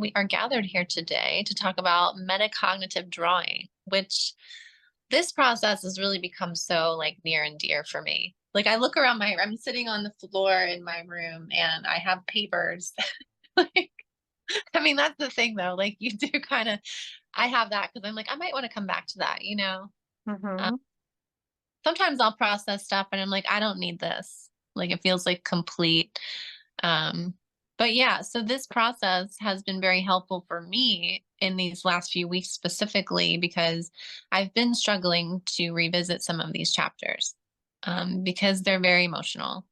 we are gathered here today to talk about metacognitive drawing, which this process has really become so like near and dear for me. Like I look around I'm sitting on the floor in my room and I have papers. Like, I mean, that's the thing though. Like you do kind of, I have that because I'm like, I might want to come back to that, you know? Um, Hmm. Sometimes I'll process stuff and I'm like, I don't need this. Like it feels like complete. Um, but yeah, so this process has been very helpful for me in these last few weeks specifically because I've been struggling to revisit some of these chapters because they're very emotional.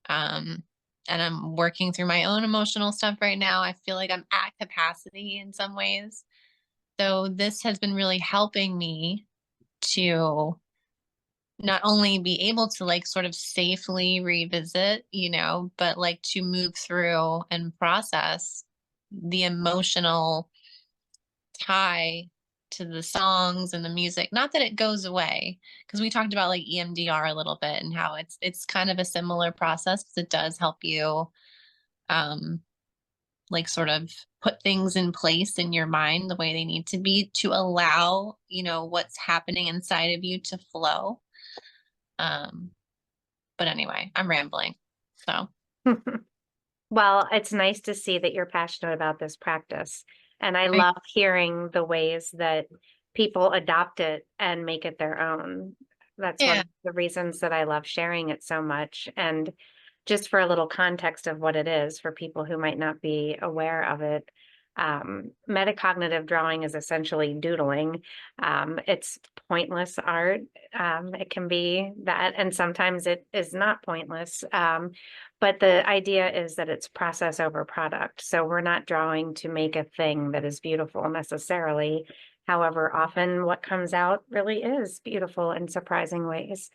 Um, and I'm working through my own emotional stuff right now. I feel like I'm at capacity in some ways. So this has been really helping me to not only be able to like sort of safely revisit, you know, but like to move through and process the emotional tie to the songs and the music. Not that it goes away, because we talked about like EMDR a little bit and how it's kind of a similar process because it does help you um like sort of put things in place in your mind the way they need to be to allow, you know, what's happening inside of you to flow. Um But anyway, I'm rambling. So, Well, it's nice to see that you're passionate about this practice. And I right. love hearing the ways that people adopt it and make it their own. That's one Yeah. of the reasons that I love sharing it so much. And just for a little context of what it is for people who might not be aware of it, metacognitive drawing is essentially doodling. It's pointless art. It can be that, and sometimes it is not pointless. But the idea is that it's process over product. So we're not drawing to make a thing that is beautiful necessarily. However, often what comes out really is beautiful in surprising ways.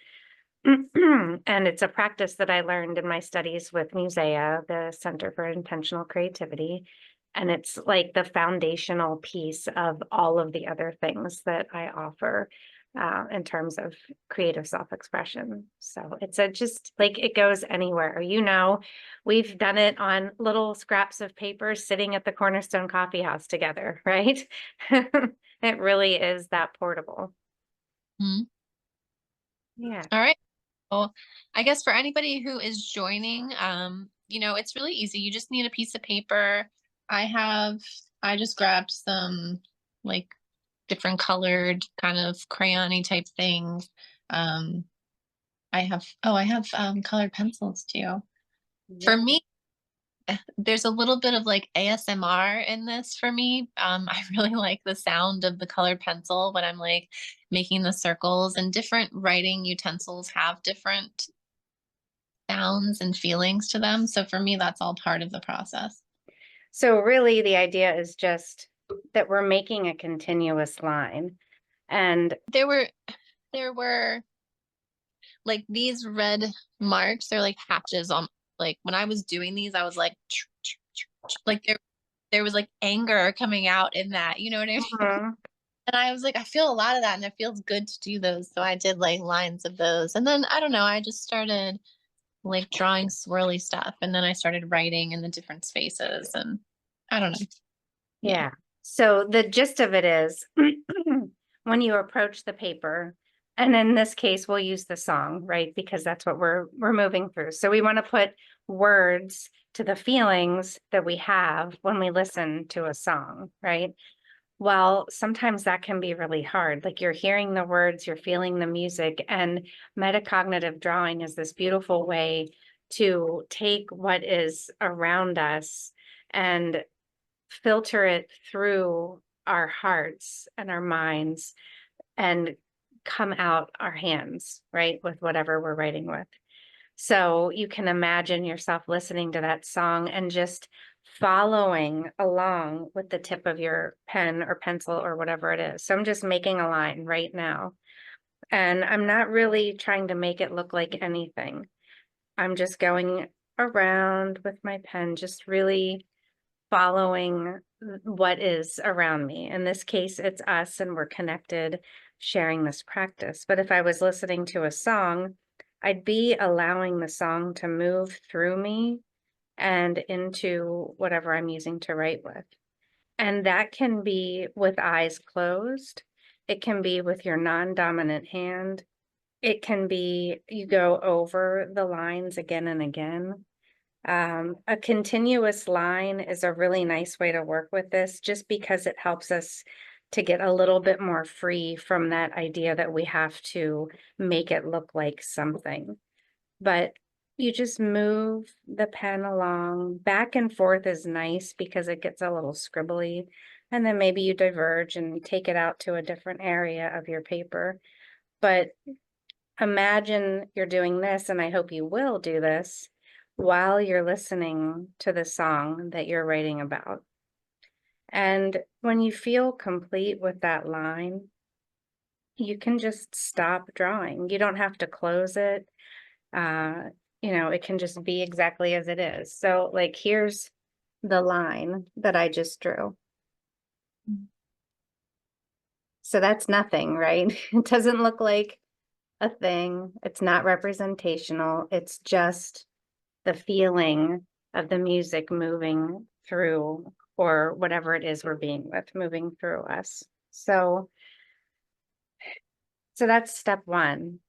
And it's a practice that I learned in my studies with Musea, the Center for Intentional Creativity. And it's like the foundational piece of all of the other things that I offer in terms of creative self-expression. So it's a just like it goes anywhere. You know, we've done it on little scraps of paper sitting at the Cornerstone Coffee House together, right? It really is that portable. Mhm. Yeah. All right. Well, I guess for anybody who is joining, you know, it's really easy. You just need a piece of paper. I have, I just grabbed some like different colored kind of crayon-y type things. Um, I have colored pencils too. For Yeah. me, there's a little bit of like ASMR in this for me. I really like the sound of the colored pencil when I'm like making the circles, and different writing utensils have different sounds and feelings to them. So for me, that's all part of the process. So really the idea is just that we're making a continuous line. And There were there were like these red marks, they're like hatches on, like when I was doing these, I was like like there was like anger coming out in that, you know what I mean? Mhm. And I was like, I feel a lot of that and it feels good to do those. So I did like lines of those. And then I don't know, I just started like drawing swirly stuff. And then I started writing in the different spaces. And I don't know. Yeah. Yeah. So the gist of it is when you approach the paper, and in this case, we'll use the song, right? Because that's what we're moving through. So we want to put words to the feelings that we have when we listen to a song, right? Well, sometimes that can be really hard. Like you're hearing the words, you're feeling the music, and metacognitive drawing is this beautiful way to take what is around us and filter it through our hearts and our minds and come out our hands, right, with whatever we're writing with. So you can imagine yourself listening to that song and just following along with the tip of your pen or pencil or whatever it is. So I'm just making a line right now. And I'm not really trying to make it look like anything. I'm just going around with my pen, just really following what is around me. In this case, it's us and we're connected, sharing this practice. But if I was listening to a song, I'd be allowing the song to move through me and into whatever I'm using to write with. And that can be with eyes closed. It can be with your non-dominant hand. It can be you go over the lines again and again. A continuous line is a really nice way to work with this, just because it helps us to get a little bit more free from that idea that we have to make it look like something. But you just move the pen along. Back and forth is nice because it gets a little scribbly. And then maybe you diverge and take it out to a different area of your paper. But imagine you're doing this, and I hope you will do this while you're listening to the song that you're writing about. And when you feel complete with that line, you can just stop drawing. You don't have to close it. Uh, it can just be exactly as it is. So, like, here's the line that I just drew. So that's nothing, right? It doesn't look like a thing. It's not representational. It's just the feeling of the music moving through, or whatever it is we're being with, moving through us. So that's step one.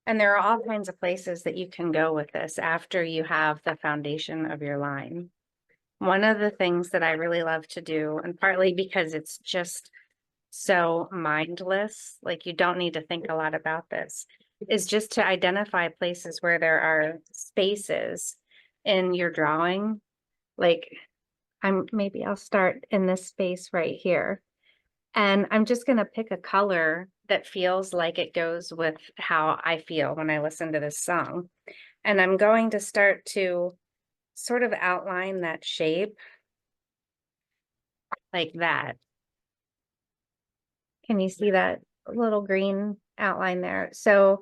And there are all kinds of places that you can go with this after you have the foundation of your line. One of the things that I really love to do, and partly because it's just so mindless, like you don't need to think a lot about this, is just to identify places where there are spaces in your drawing. Like maybe I'll start in this space right here. And I'm just going to pick a color that feels like it goes with how I feel when I listen to this song. And I'm going to start to sort of outline that shape like that. Can you see that little green outline there? So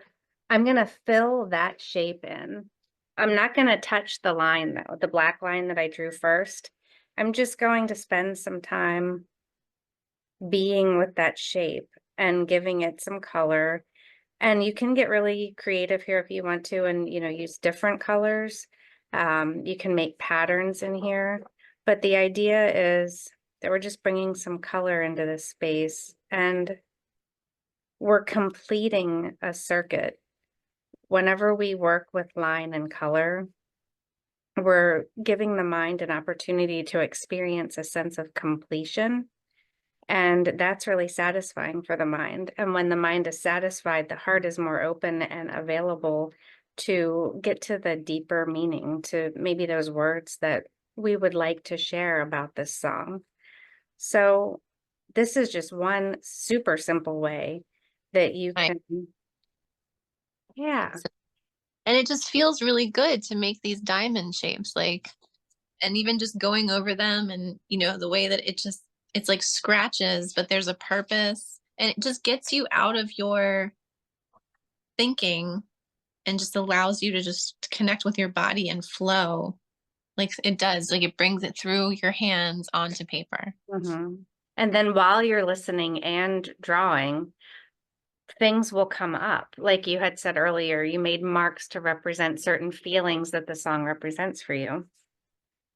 I'm going to fill that shape in. I'm not going to touch the line though, the black line that I drew first. I'm just going to spend some time being with that shape and giving it some color. And you can get really creative here if you want to, and use different colors. You can make patterns in here, but the idea is that we're just bringing some color into this space, and we're completing a circuit. Whenever we work with line and color, we're giving the mind an opportunity to experience a sense of completion. And that's really satisfying for the mind. And when the mind is satisfied, the heart is more open and available to get to the deeper meaning, to maybe those words that we would like to share about this song. So this is just one super simple way that you Right. can, yeah. And it just feels really good to make these diamond shapes, like, and even just going over them, and the way that it's like scratches, but there's a purpose, and it just gets you out of your thinking and just allows you to just connect with your body and flow like it does. Like it brings it through your hands onto paper. Mhm. And then while you're listening and drawing, things will come up. Like you had said earlier, you made marks to represent certain feelings that the song represents for you.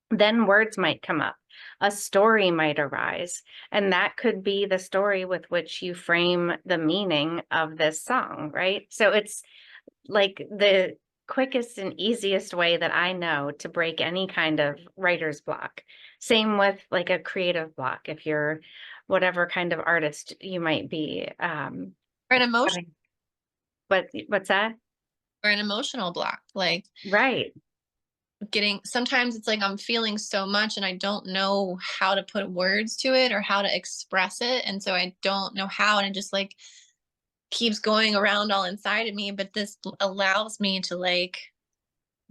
Then words might come up, a story might arise, and that could be the story with which you frame the meaning of this song, right? So it's like the quickest and easiest way that I know to break any kind of writer's block. Same with like a creative block, if you're whatever kind of artist you might be. Or an emotion What's that? or an emotional block. Like Right. sometimes it's like I'm feeling so much and I don't know how to put words to it or how to express it. And so I don't know how, and it just like keeps going around all inside of me. But this allows me to like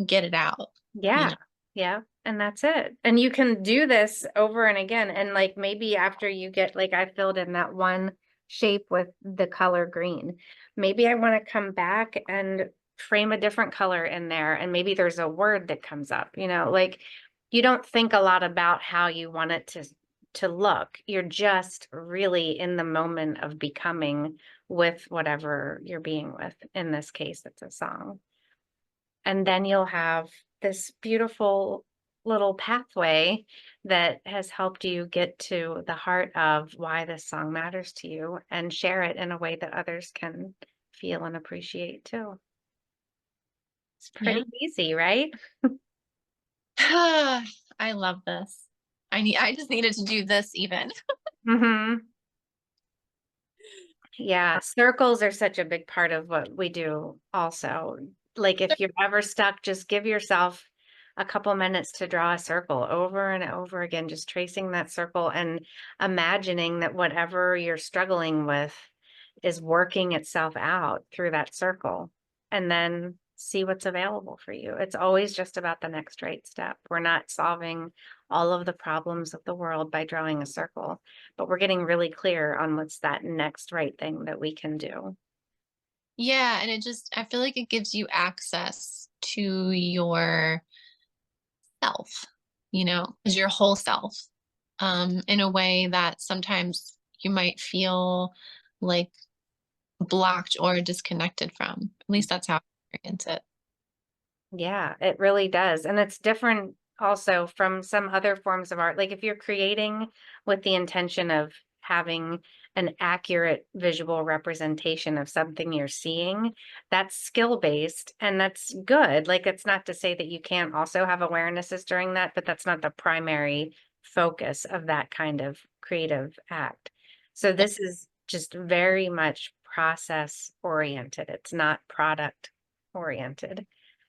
get it out, you Yeah. know. Yeah. And that's it. And you can do this over and again. And like maybe after you get, like I filled in that one shape with the color green, maybe I want to come back and frame a different color in there. And maybe there's a word that comes up, like you don't think a lot about how you want it to look. You're just really in the moment of becoming with whatever you're being with. In this case, it's a song. And then you'll have this beautiful little pathway that has helped you get to the heart of why this song matters to you and share it in a way that others can feel and appreciate too. It's Yeah. pretty easy, right? I love this. I just needed to do this even. Hmm. Yeah, circles are such a big part of what we do also. Like if you're ever stuck, just give yourself a couple minutes to draw a circle over and over again, just tracing that circle and imagining that whatever you're struggling with is working itself out through that circle, and then see what's available for you. It's always just about the next right step. We're not solving all of the problems of the world by drawing a circle, but we're getting really clear on what's that next right thing that we can do. Yeah, and I feel like it gives you access to your self, as your whole self, in a way that sometimes you might feel like blocked or disconnected from. At least that's how I experience it. Yeah, it really does. And it's different also from some other forms of art. Like if you're creating with the intention of having an accurate visual representation of something you're seeing, that's skill based and that's good. Like it's not to say that you can't also have awarenesses during that, but that's not the primary focus of that kind of creative act. So Yeah. this is just very much process oriented. It's not product oriented.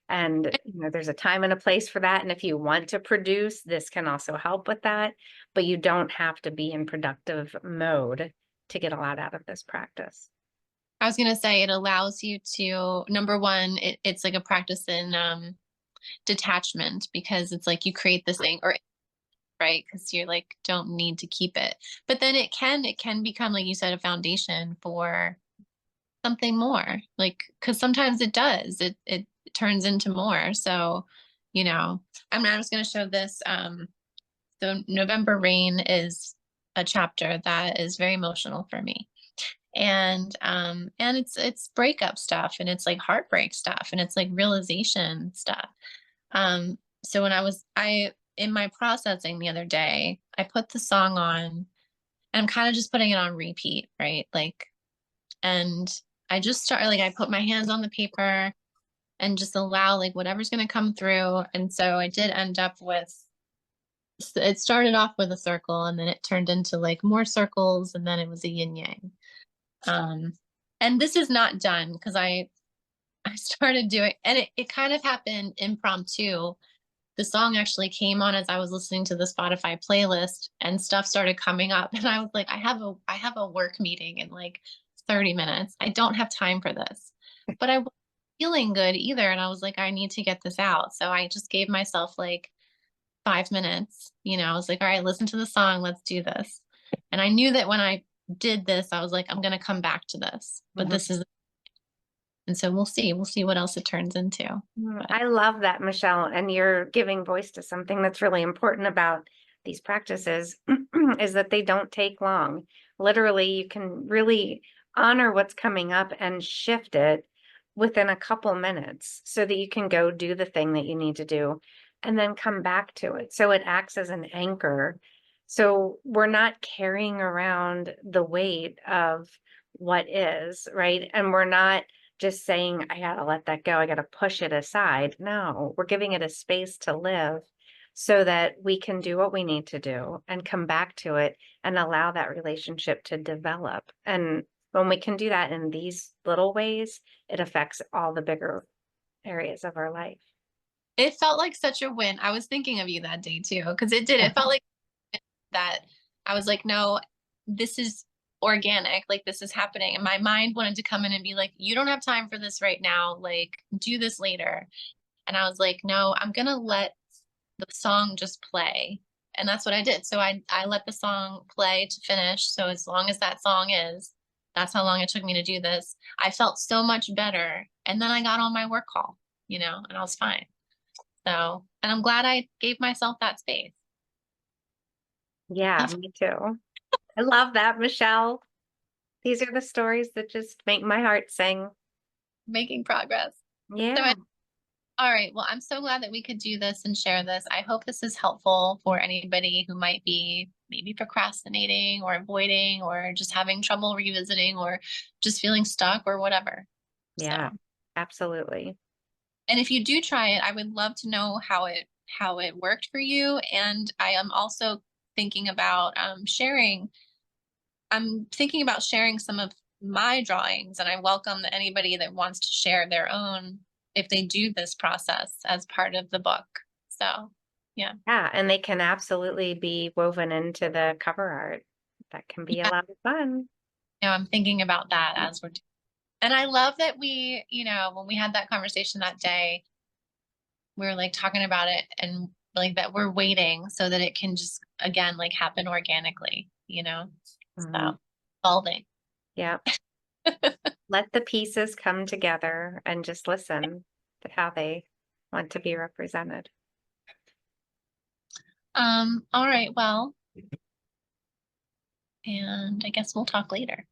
And, there's a time and a place for that. And if you want to produce, this can also help with that. But you don't have to be in productive mode to get a lot out of this practice. I was gonna say it allows you to, number one, it's like a practice in detachment, because it's like you create this thing, or right, because you're like don't need to keep it, but then it can become, like you said, a foundation for something more, like, because sometimes it does, it turns into more. So, I was going to show this. So November Rain is a chapter that is very emotional for me, and it's breakup stuff, and it's like heartbreak stuff, and it's like realization stuff. So when I in my processing the other day, I put the song on, and I'm kind of just putting it on repeat, right? Like, and I just started, like, I put my hands on the paper and just allow like whatever's going to come through. And so I did end up with, it started off with a circle, and then it turned into like more circles, and then it was a yin yang. Um, and this is not done because I started doing, and it kind of happened impromptu. The song actually came on as I was listening to the Spotify playlist, and stuff started coming up, and I was like, I have a work meeting in like 30 minutes. I don't have time for this. But I wasn't feeling good either, and I was like, I need to get this out. So I just gave myself like 5 minutes. I was like, all right, listen to the song, let's do this. And I knew that when I did this, I was like, I'm going to come back to this. But Mhm. this is, and so we'll see what else it turns into. But I love that, Michelle. And you're giving voice to something that's really important about these practices is that they don't take long. Literally, you can really honor what's coming up and shift it within a couple minutes so that you can go do the thing that you need to do and then come back to it. So it acts as an anchor. So we're not carrying around the weight of what is, right? And we're not just saying, I gotta let that go, I gotta push it aside. No, we're giving it a space to live so that we can do what we need to do and come back to it and allow that relationship to develop. And when we can do that in these little ways, it affects all the bigger areas of our life. it felt like such a win. I was thinking of you that day too, because it did. It felt like that. I was like, no, this is organic. Like, this is happening. And my mind wanted to come in and be like, you don't have time for this right now. Like, do this later. And I was like, no, I'm going to let the song just play. And that's what I did. So I let the song play to finish. So as long as that song is, that's how long it took me to do this. I felt so much better. And then I got on my work call, and I was fine. So, and I'm glad I gave myself that space. Yeah, Love me too. I love that, Michelle. These are the stories that just make my heart sing. making progress. So Yeah. I All right. Well, I'm so glad that we could do this and share this. I hope this is helpful for anybody who might be maybe procrastinating or avoiding or just having trouble revisiting or just feeling stuck or whatever. So, Yeah, absolutely. and if you do try it, I would love to know how it worked for you. And I am also thinking about sharing. I'm thinking about sharing some of my drawings, and I welcome anybody that wants to share their own if they do this process as part of the book. So, yeah. Yeah, and they can absolutely be woven into the cover art. That can be a Yeah. lot of fun. I'm thinking about that as we're doing. And I love that when we had that conversation that day, we were like talking about it and like that we're waiting so that it can just again like happen organically. Mhm. So evolving. Yeah. Let the pieces come together and just listen to how they want to be represented. All right, well, and I guess we'll talk later.